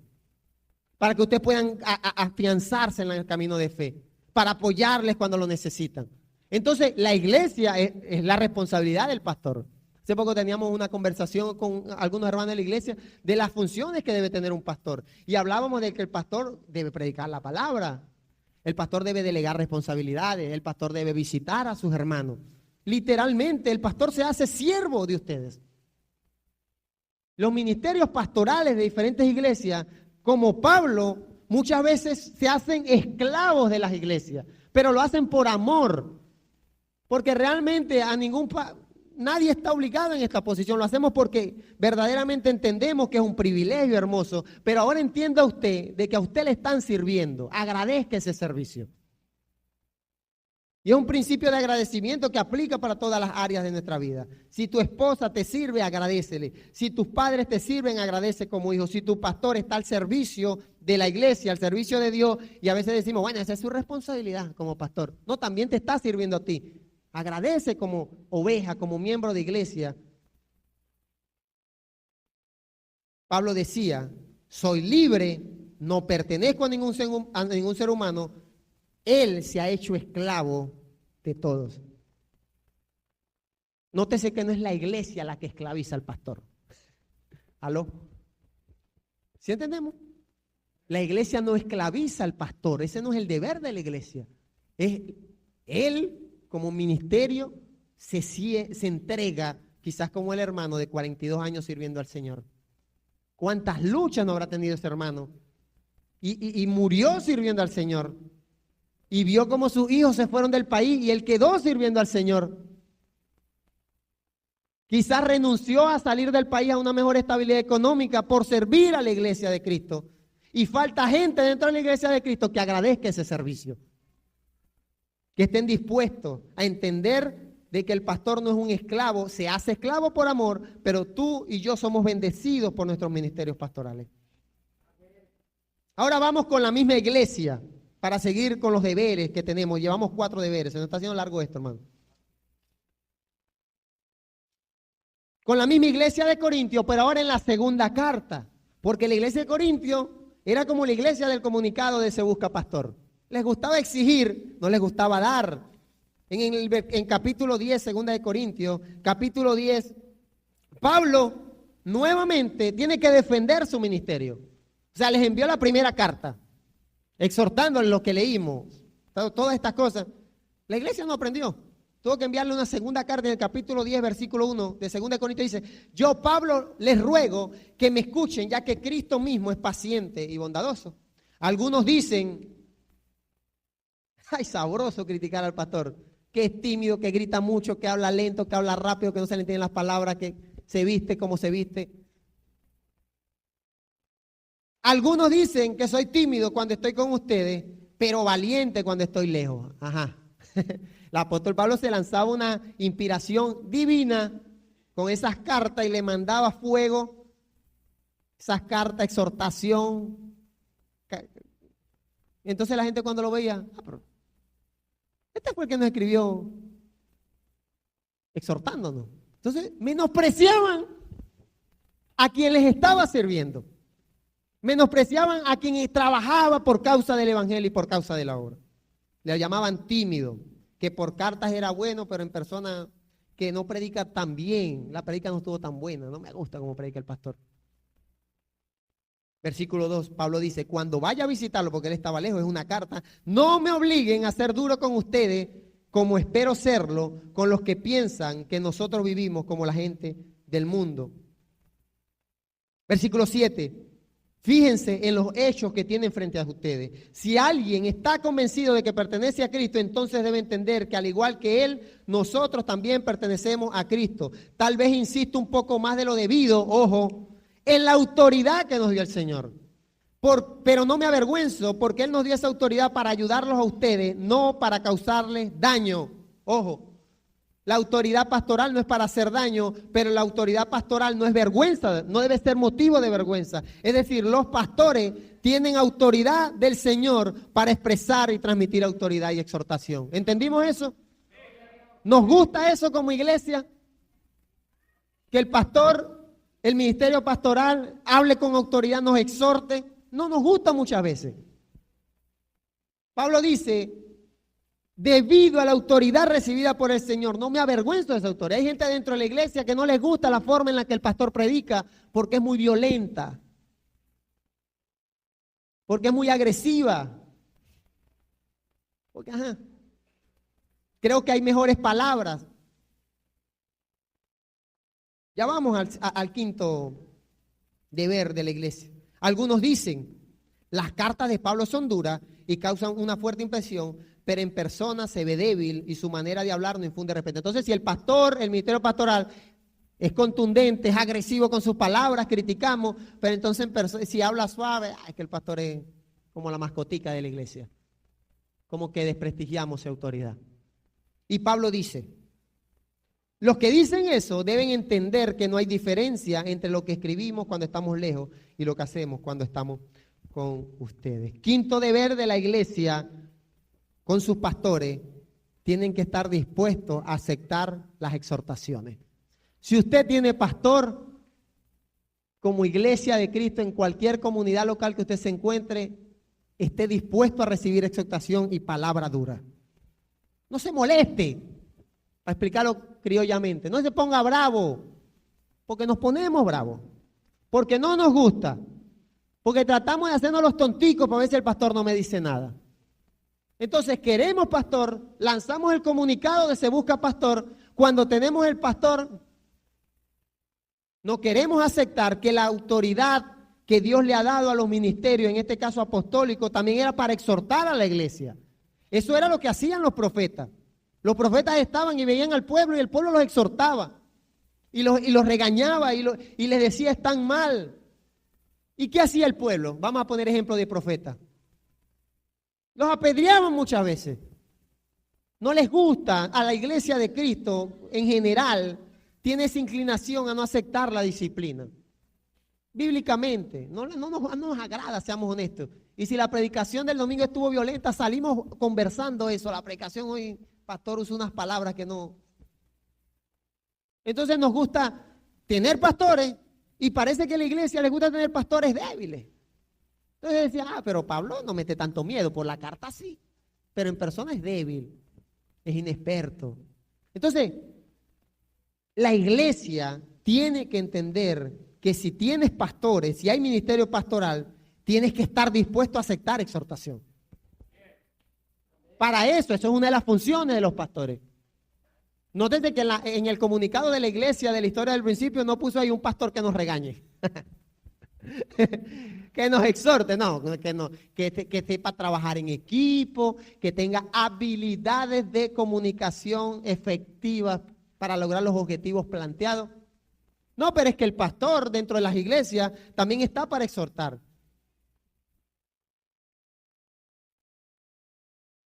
para que ustedes puedan afianzarse en el camino de fe, para apoyarles cuando lo necesitan. Entonces, la iglesia es la responsabilidad del pastor. Hace poco teníamos una conversación con algunos hermanos de la iglesia de las funciones que debe tener un pastor. Y hablábamos de que el pastor debe predicar la palabra. El pastor debe delegar responsabilidades, el pastor debe visitar a sus hermanos. Literalmente, el pastor se hace siervo de ustedes. Los ministerios pastorales de diferentes iglesias, como Pablo, muchas veces se hacen esclavos de las iglesias, pero lo hacen por amor, porque realmente nadie está obligado en esta posición. Lo hacemos porque verdaderamente entendemos que es un privilegio hermoso. Pero ahora entienda usted de que a usted le están sirviendo. Agradezca ese servicio. Y es un principio de agradecimiento que aplica para todas las áreas de nuestra vida. Si tu esposa te sirve, agradécele. Si tus padres te sirven, agradece como hijo. Si tu pastor está al servicio de la iglesia, al servicio de Dios, y a veces decimos, bueno, esa es su responsabilidad como pastor. No, también te está sirviendo a ti. Agradece como oveja, como miembro de iglesia. Pablo decía, soy libre, no pertenezco a ningún ser humano, él se ha hecho esclavo de todos. Nótese que no es la iglesia la que esclaviza al pastor. ¿Aló? ¿Sí entendemos? La iglesia no esclaviza al pastor, ese no es el deber de la iglesia. Es él, como ministerio, se entrega, quizás como el hermano de 42 años sirviendo al Señor. ¿Cuántas luchas no habrá tenido ese hermano? Y murió sirviendo al Señor. Y vio cómo sus hijos se fueron del país y él quedó sirviendo al Señor. Quizás renunció a salir del país a una mejor estabilidad económica por servir a la iglesia de Cristo. Y falta gente dentro de la iglesia de Cristo que agradezca ese servicio. Que estén dispuestos a entender de que el pastor no es un esclavo, se hace esclavo por amor, pero tú y yo somos bendecidos por nuestros ministerios pastorales. Ahora vamos con la misma iglesia para seguir con los deberes que tenemos. Llevamos 4 deberes, se nos está haciendo largo esto, hermano. Con la misma iglesia de Corintios, pero ahora en la segunda carta, porque la iglesia de Corintios era como la iglesia del comunicado de Se Busca Pastor. Les gustaba exigir, no les gustaba dar. En capítulo 10, segunda de Corintios, capítulo 10, Pablo nuevamente tiene que defender su ministerio. O sea, les envió la primera carta, exhortándoles lo que leímos, todas estas cosas. La iglesia no aprendió. Tuvo que enviarle una segunda carta en el capítulo 10, versículo 1 de 2 de Corintios. Dice, yo, Pablo, les ruego que me escuchen, ya que Cristo mismo es paciente y bondadoso. Algunos dicen, ay, sabroso criticar al pastor, que es tímido, que grita mucho, que habla lento, que habla rápido, que no se le entienden las palabras, que se viste como se viste. Algunos dicen que soy tímido cuando estoy con ustedes, pero valiente cuando estoy lejos. Ajá. El apóstol Pablo se lanzaba una inspiración divina con esas cartas y le mandaba fuego, esas cartas, exhortación. Entonces la gente cuando lo veía, pero este fue el que nos escribió exhortándonos. Entonces menospreciaban a quien les estaba sirviendo. Menospreciaban a quien trabajaba por causa del evangelio y por causa de la obra. Le llamaban tímido, que por cartas era bueno, pero en persona que no predica tan bien. La predica no estuvo tan buena, no me gusta cómo predica el pastor. Versículo 2, Pablo dice, cuando vaya a visitarlo, porque él estaba lejos, es una carta, no me obliguen a ser duro con ustedes, como espero serlo, con los que piensan que nosotros vivimos como la gente del mundo. Versículo 7. Fíjense en los hechos que tienen frente a ustedes. Si alguien está convencido de que pertenece a Cristo, entonces debe entender que al igual que Él, nosotros también pertenecemos a Cristo. Tal vez insisto un poco más de lo debido, ojo, en la autoridad que nos dio el Señor. Pero no me avergüenzo porque Él nos dio esa autoridad para ayudarlos a ustedes, no para causarles daño. Ojo. La autoridad pastoral no es para hacer daño, pero la autoridad pastoral no es vergüenza, no debe ser motivo de vergüenza. Es decir, los pastores tienen autoridad del Señor para expresar y transmitir autoridad y exhortación. ¿Entendimos eso? ¿Nos gusta eso como iglesia? Que el pastor, el ministerio pastoral, hable con autoridad, nos exhorte. No nos gusta muchas veces. Pablo dice, debido a la autoridad recibida por el Señor, no me avergüenzo de esa autoridad. Hay gente dentro de la iglesia que no les gusta la forma en la que el pastor predica porque es muy violenta, porque es muy agresiva. Porque, creo que hay mejores palabras. Ya vamos al quinto deber de la iglesia. Algunos dicen, las cartas de Pablo son duras y causan una fuerte impresión, pero en persona se ve débil y su manera de hablar no infunde respeto. Entonces, si el pastor, el ministerio pastoral, es contundente, es agresivo con sus palabras, criticamos, pero entonces si habla suave, es que el pastor es como la mascotica de la iglesia. Como que desprestigiamos su autoridad. Y Pablo dice, los que dicen eso deben entender que no hay diferencia entre lo que escribimos cuando estamos lejos y lo que hacemos cuando estamos con ustedes. Quinto deber de la iglesia con sus pastores: tienen que estar dispuestos a aceptar las exhortaciones. Si usted tiene pastor, como iglesia de Cristo, en cualquier comunidad local que usted se encuentre, esté dispuesto a recibir exhortación y palabra dura. No se moleste, para explicarlo criollamente. No se ponga bravo, porque nos ponemos bravos, porque no nos gusta, porque tratamos de hacernos los tonticos para ver si el pastor no me dice nada. Entonces queremos pastor, lanzamos el comunicado de se busca pastor. Cuando tenemos el pastor, no queremos aceptar que la autoridad que Dios le ha dado a los ministerios, en este caso apostólico, también era para exhortar a la iglesia. Eso era lo que hacían los profetas. Los profetas estaban y veían al pueblo y el pueblo los exhortaba y los regañaba y les decía están mal. ¿Y qué hacía el pueblo? Vamos a poner ejemplo de profetas. Los apedreaban muchas veces. No les gusta a la iglesia de Cristo en general, tiene esa inclinación a no aceptar la disciplina. Bíblicamente, no nos agrada, seamos honestos. Y si la predicación del domingo estuvo violenta, salimos conversando eso. La predicación hoy, pastor, usa unas palabras que no. Entonces nos gusta tener pastores y parece que a la iglesia les gusta tener pastores débiles. Entonces decía, pero Pablo no mete tanto miedo, por la carta sí, pero en persona es débil, es inexperto. Entonces, la iglesia tiene que entender que si tienes pastores, si hay ministerio pastoral, tienes que estar dispuesto a aceptar exhortación. Para eso es una de las funciones de los pastores. Nótese que en el comunicado de la iglesia de la historia del principio no puso ahí un pastor que nos regañe. Que nos exhorte, que sepa trabajar en equipo, que tenga habilidades de comunicación efectivas para lograr los objetivos planteados. No, pero es que el pastor dentro de las iglesias también está para exhortar.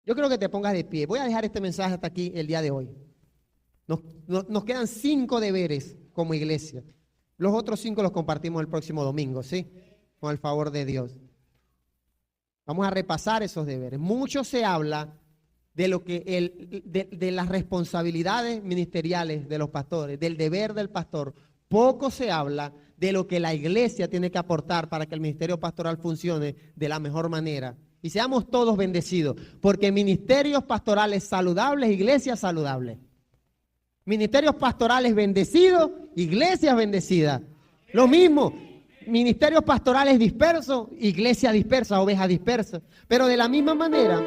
Yo creo que te pongas de pie. Voy a dejar este mensaje hasta aquí el día de hoy. Nos quedan 5 deberes como iglesia. Los otros 5 los compartimos el próximo domingo, ¿sí? Con el favor de Dios. Vamos a repasar esos deberes. Mucho se habla de lo que de las responsabilidades ministeriales de los pastores, del deber del pastor. Poco se habla de lo que la iglesia tiene que aportar para que el ministerio pastoral funcione de la mejor manera. Y seamos todos bendecidos, porque ministerios pastorales saludables, iglesias saludables. Ministerios pastorales bendecidos, iglesias bendecidas. Lo mismo, ministerios pastorales dispersos, iglesia dispersa, oveja dispersa. Pero de la misma manera,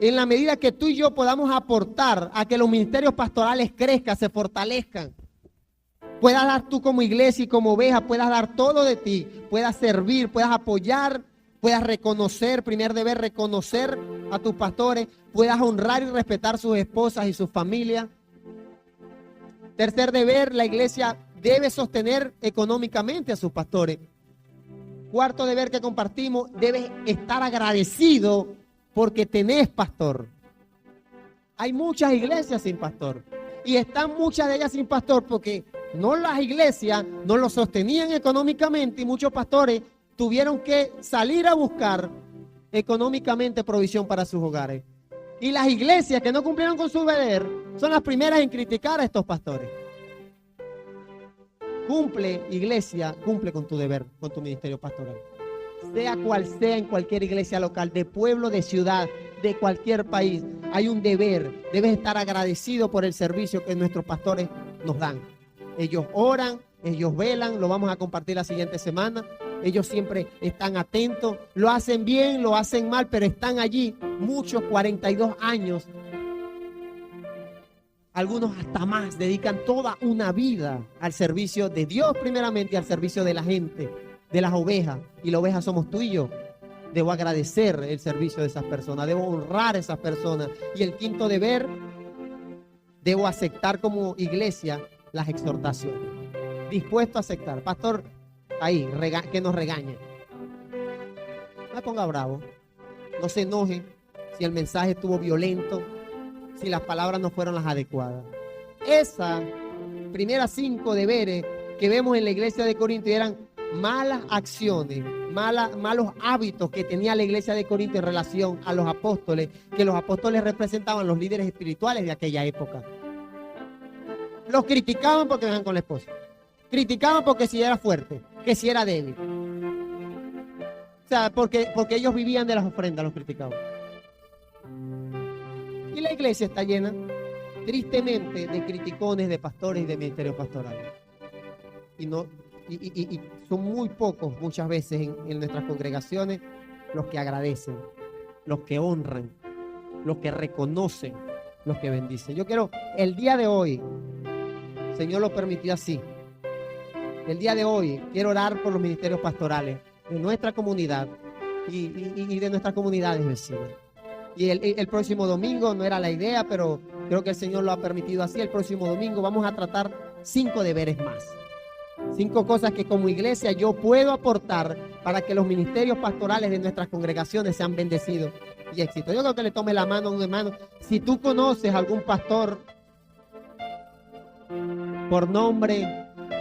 en la medida que tú y yo podamos aportar a que los ministerios pastorales crezcan, se fortalezcan, puedas dar tú como iglesia y como oveja, puedas dar todo de ti, puedas servir, puedas apoyar, puedas reconocer, primer deber, reconocer a tus pastores, puedas honrar y respetar sus esposas y sus familias. Tercer deber, la iglesia debe sostener económicamente a sus pastores. Cuarto deber que compartimos, debes estar agradecido porque tenés pastor. Hay muchas iglesias sin pastor y están muchas de ellas sin pastor porque no las iglesias no lo sostenían económicamente y muchos pastores tuvieron que salir a buscar económicamente provisión para sus hogares. Y las iglesias que no cumplieron con su deber son las primeras en criticar a estos pastores. Cumple, iglesia, cumple con tu deber, con tu ministerio pastoral. Sea cual sea en cualquier iglesia local, de pueblo, de ciudad, de cualquier país, hay un deber. Debes estar agradecido por el servicio que nuestros pastores nos dan. Ellos oran, ellos velan, lo vamos a compartir la siguiente semana. Ellos siempre están atentos, lo hacen bien, lo hacen mal, pero están allí muchos, 42 años. Algunos hasta más, dedican toda una vida al servicio de Dios primeramente y al servicio de la gente, de las ovejas. Y las ovejas somos tú y yo. Debo agradecer el servicio de esas personas, debo honrar a esas personas. Y el quinto deber, debo aceptar como iglesia las exhortaciones. Dispuesto a aceptar. Pastor, ahí, que nos regañe. No me ponga bravo. No se enoje si el mensaje estuvo violento, si las palabras no fueron las adecuadas. Esas primeras 5 deberes que vemos en la iglesia de Corinto eran malas acciones, malos hábitos que tenía la iglesia de Corinto en relación a los apóstoles, que los apóstoles representaban los líderes espirituales de aquella época. Los criticaban porque venían con la esposa. Criticaban porque si era fuerte, que si era débil. O sea, porque ellos vivían de las ofrendas, los criticaban. Y la iglesia está llena, tristemente, de criticones, de pastores y de ministerios pastorales. Y son muy pocos, muchas veces, en nuestras congregaciones, los que agradecen, los que honran, los que reconocen, los que bendicen. Yo quiero, el día de hoy, el Señor lo permitió así. El día de hoy quiero orar por los ministerios pastorales de nuestra comunidad y de nuestras comunidades vecinas. Y el próximo domingo, no era la idea, pero creo que el Señor lo ha permitido así. El próximo domingo vamos a tratar 5 deberes más. 5 cosas que como iglesia yo puedo aportar para que los ministerios pastorales de nuestras congregaciones sean bendecidos y éxitos. Yo creo que le tome la mano a un hermano. Si tú conoces a algún pastor por nombre,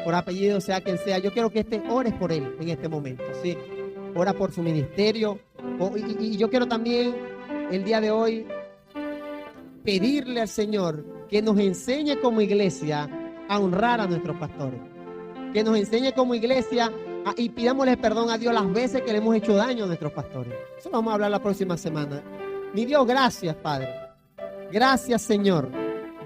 por apellido, sea quien sea, yo quiero que ores por él en este momento, ¿sí? Ora por su ministerio. Y yo quiero también el día de hoy pedirle al Señor que nos enseñe como iglesia a honrar a nuestros pastores. Que nos enseñe como iglesia y pidámosle perdón a Dios las veces que le hemos hecho daño a nuestros pastores. Eso lo vamos a hablar la próxima semana. Mi Dios, gracias, Padre. Gracias, Señor.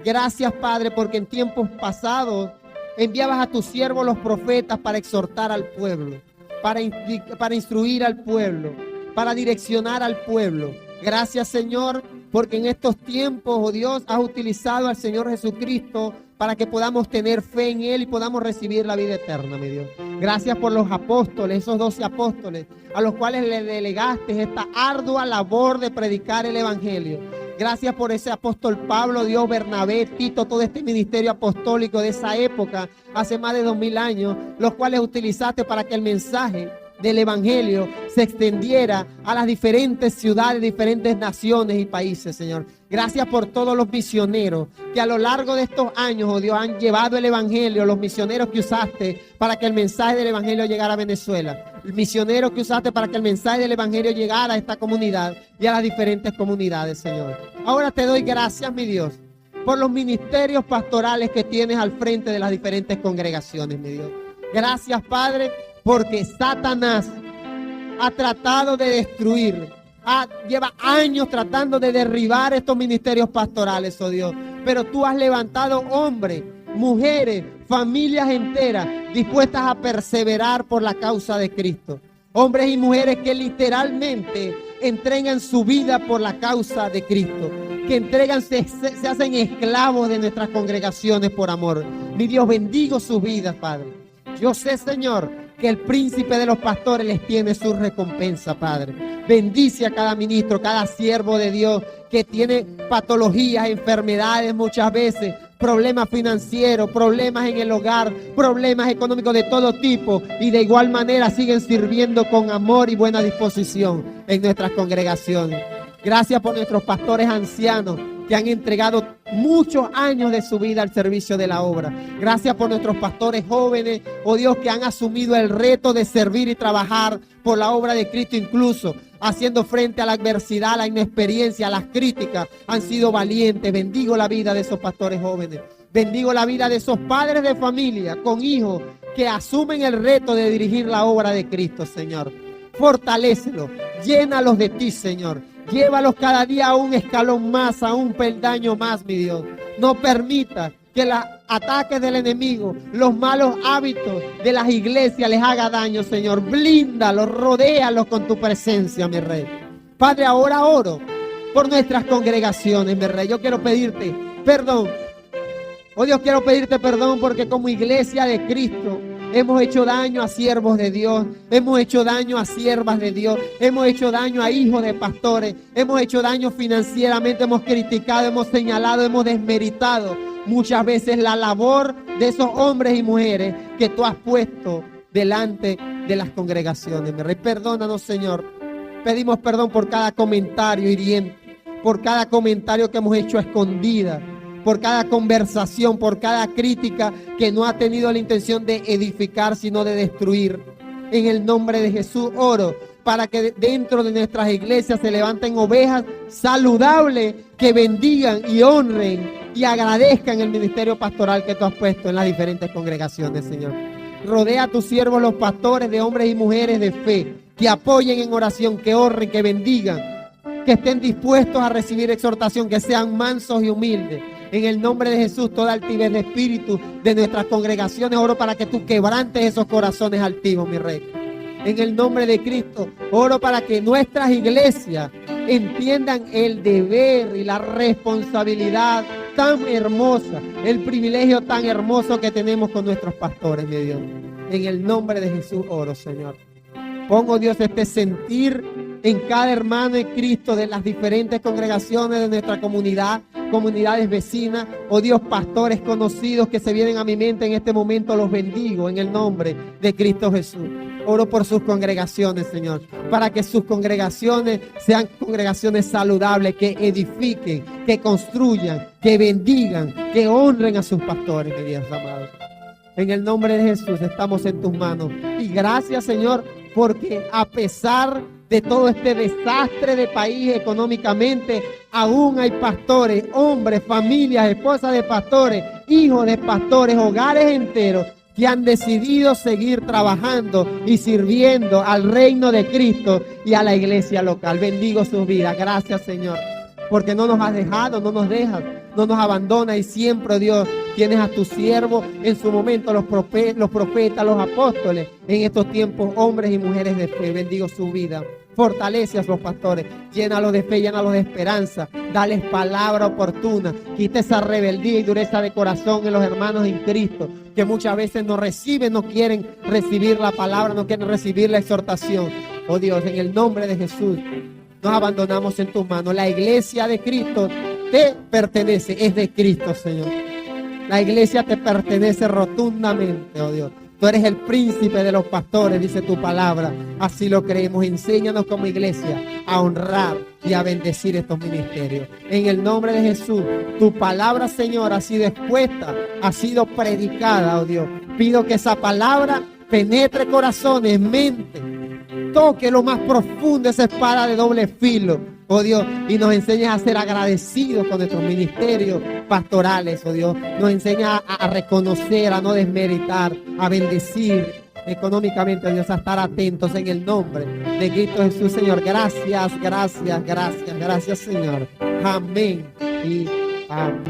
Gracias, Padre, porque en tiempos pasados enviabas a tus siervos los profetas para exhortar al pueblo, para instruir al pueblo, para direccionar al pueblo. Gracias, Señor, porque en estos tiempos, oh Dios, has utilizado al Señor Jesucristo para que podamos tener fe en Él y podamos recibir la vida eterna, mi Dios. Gracias por los apóstoles, esos 12 apóstoles, a los cuales le delegaste esta ardua labor de predicar el Evangelio. Gracias por ese apóstol Pablo, Dios, Bernabé, Tito, todo este ministerio apostólico de esa época, hace más de 2000 años, los cuales utilizaste para que el mensaje del Evangelio se extendiera a las diferentes ciudades, diferentes naciones y países, Señor. Gracias por todos los misioneros que a lo largo de estos años, oh Dios, han llevado el Evangelio, los misioneros que usaste para que el mensaje del Evangelio llegara a Venezuela, el misionero que usaste para que el mensaje del Evangelio llegara a esta comunidad y a las diferentes comunidades, Señor. Ahora te doy gracias, mi Dios, por los ministerios pastorales que tienes al frente de las diferentes congregaciones, mi Dios. Gracias, Padre, porque Satanás ha tratado de destruir, lleva años tratando de derribar estos ministerios pastorales, oh Dios. Pero tú has levantado hombres, mujeres, familias enteras dispuestas a perseverar por la causa de Cristo. Hombres y mujeres que literalmente entregan su vida por la causa de Cristo, que se hacen esclavos de nuestras congregaciones por amor. Mi Dios, bendigo sus vidas, Padre. Yo sé, Señor, que el príncipe de los pastores les tiene su recompensa, Padre. Bendice a cada ministro, cada siervo de Dios que tiene patologías, enfermedades muchas veces, problemas financieros, problemas en el hogar, problemas económicos de todo tipo, y de igual manera siguen sirviendo con amor y buena disposición en nuestras congregaciones. Gracias por nuestros pastores ancianos que han entregado muchos años de su vida al servicio de la obra. Gracias por nuestros pastores jóvenes, oh Dios, que han asumido el reto de servir y trabajar por la obra de Cristo, incluso haciendo frente a la adversidad, a la inexperiencia, a las críticas. Han sido valientes. Bendigo la vida de esos pastores jóvenes. Bendigo la vida de esos padres de familia con hijos que asumen el reto de dirigir la obra de Cristo, Señor. Fortalécelos, llénalos de ti, Señor. Llévalos cada día a un escalón más, a un peldaño más, mi Dios. No permita que los ataques del enemigo, los malos hábitos de las iglesias les haga daño, Señor. Blíndalos, rodéalos con tu presencia, mi Rey. Padre, ahora oro por nuestras congregaciones, mi Rey. Yo quiero pedirte perdón. Oh Dios, quiero pedirte perdón porque como iglesia de Cristo hemos hecho daño a siervos de Dios, hemos hecho daño a siervas de Dios, hemos hecho daño a hijos de pastores, hemos hecho daño financieramente, hemos criticado, hemos señalado, hemos desmeritado muchas veces la labor de esos hombres y mujeres que tú has puesto delante de las congregaciones. Mi Rey, perdónanos, Señor. Pedimos perdón por cada comentario hiriente, por cada comentario que hemos hecho a escondidas, por cada conversación, por cada crítica que no ha tenido la intención de edificar, sino de destruir. En el nombre de Jesús oro para que dentro de nuestras iglesias se levanten ovejas saludables que bendigan y honren y agradezcan el ministerio pastoral que tú has puesto en las diferentes congregaciones, Señor. Rodea a tus siervos, los pastores, de hombres y mujeres de fe, que apoyen en oración, que honren, que bendigan, que estén dispuestos a recibir exhortación, que sean mansos y humildes. En el nombre de Jesús, toda altivez de espíritu de nuestras congregaciones, oro para que tú quebrantes esos corazones altivos, mi Rey. En el nombre de Cristo, oro para que nuestras iglesias entiendan el deber y la responsabilidad tan hermosa, el privilegio tan hermoso que tenemos con nuestros pastores, mi Dios. En el nombre de Jesús oro, Señor. Pongo, Dios, este sentir en cada hermano en Cristo de las diferentes congregaciones de nuestra comunidad, comunidades vecinas, oh Dios, pastores conocidos que se vienen a mi mente en este momento, los bendigo en el nombre de Cristo Jesús. Oro por sus congregaciones, Señor, para que sus congregaciones sean congregaciones saludables, que edifiquen, que construyan, que bendigan, que honren a sus pastores, mi Dios amado. En el nombre de Jesús estamos en tus manos. Y gracias, Señor, porque a pesar de todo este desastre de país económicamente, aún hay pastores, hombres, familias, esposas de pastores, hijos de pastores, hogares enteros que han decidido seguir trabajando y sirviendo al reino de Cristo y a la iglesia local. Bendigo sus vidas. Gracias, Señor, porque no nos has dejado, no nos dejas, no nos abandona, y siempre, Dios, tienes a tus siervos en su momento, los profetas, los apóstoles, en estos tiempos, hombres y mujeres de fe. Bendigo su vida. Fortalece a los pastores, llénalos de fe, llénalos de esperanza, dales palabra oportuna, quita esa rebeldía y dureza de corazón en los hermanos en Cristo, que muchas veces no reciben, no quieren recibir la palabra, no quieren recibir la exhortación. Oh Dios, en el nombre de Jesús, nos abandonamos en tus manos. La iglesia de Cristo te pertenece, es de Cristo, Señor. La iglesia te pertenece rotundamente, oh Dios. Tú eres el príncipe de los pastores, dice tu palabra. Así lo creemos. Enséñanos como iglesia a honrar y a bendecir estos ministerios. En el nombre de Jesús, tu palabra, Señor, ha sido expuesta, ha sido predicada, oh Dios. Pido que esa palabra penetre corazones, mente, toque lo más profundo, esa espada de doble filo, oh Dios, y nos enseña a ser agradecidos con nuestros ministerios pastorales, oh Dios. Nos enseña a reconocer, a no desmeritar, a bendecir económicamente, Dios, a estar atentos en el nombre de Cristo Jesús, Señor. Gracias, gracias, gracias, gracias, Señor. Amén y amén.